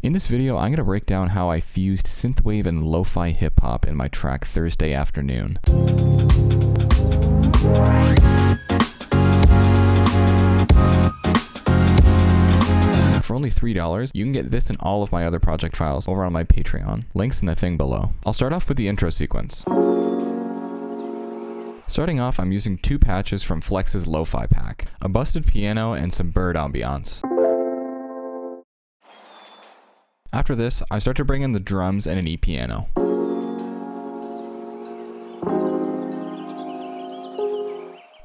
In this video, I'm going to break down how I fused synthwave and lo-fi hip-hop in my track Thursday Afternoon. For only $3, you can get this and all of my other project files over on my Patreon. Links in the thing below. I'll start off with the intro sequence. Starting off, I'm using two patches from Flex's Lo-Fi pack, a busted piano and some bird ambiance. After this, I start to bring in the drums and an E-piano.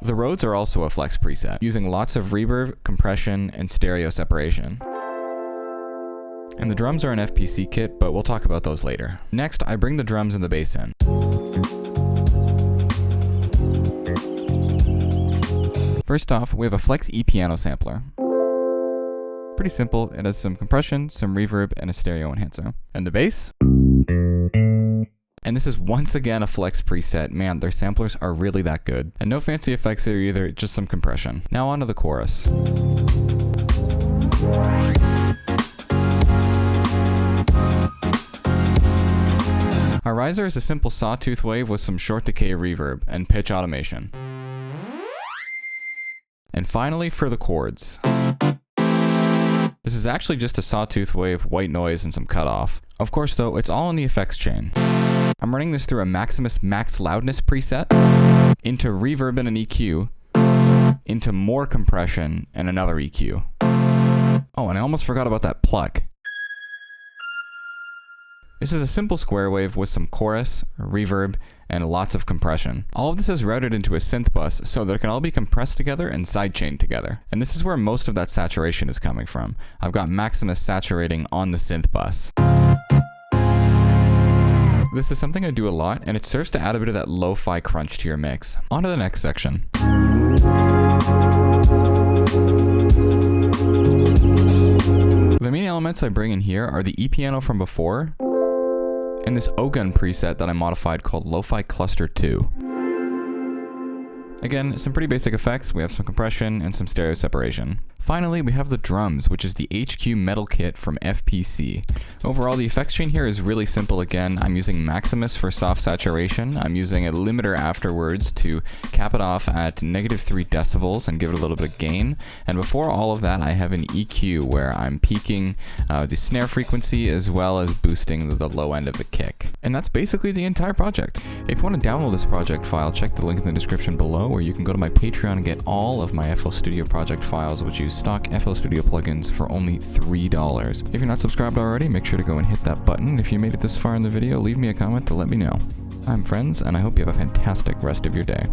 The Rhodes are also a Flex preset, using lots of reverb, compression, and stereo separation. And the drums are an FPC kit, but we'll talk about those later. Next, I bring the drums and the bass in. First off, we have a Flex E-piano sampler. Pretty simple, it has some compression, some reverb, and a stereo enhancer. And the bass? And this is once again a Flex preset. Man, their samplers are really that good. And no fancy effects here either, just some compression. Now on to the chorus. Our riser is a simple sawtooth wave with some short decay reverb and pitch automation. And finally, for the chords. This is actually just a sawtooth wave, white noise, and some cutoff. Of course though, it's all in the effects chain. I'm running this through a Maximus Max Loudness preset, into reverb and an EQ, into more compression and another EQ. Oh, and I almost forgot about that pluck. This is a simple square wave with some chorus, reverb, and lots of compression. All of this is routed into a synth bus so that it can all be compressed together and sidechained together. And this is where most of that saturation is coming from. I've got Maximus saturating on the synth bus. This is something I do a lot, and it serves to add a bit of that lo-fi crunch to your mix. On to the next section. The main elements I bring in here are the E-piano from before, and this Ogun preset that I modified called Lo-Fi Cluster 2. Again, some pretty basic effects. We have some compression and some stereo separation. Finally, we have the drums, which is the HQ Metal Kit from FPC. Overall, the effects chain here is really simple again. I'm using Maximus for soft saturation. I'm using a limiter afterwards to cap it off at -3 decibels and give it a little bit of gain. And before all of that, I have an EQ where I'm peaking the snare frequency as well as boosting the low end of the kick. And that's basically the entire project. If you want to download this project file, check the link in the description below, or you can go to my Patreon and get all of my FL Studio project files, which use stock FL Studio plugins for only $3. If you're not subscribed already, make sure to go and hit that button. If you made it this far in the video, leave me a comment to let me know. I'm Friends, and I hope you have a fantastic rest of your day.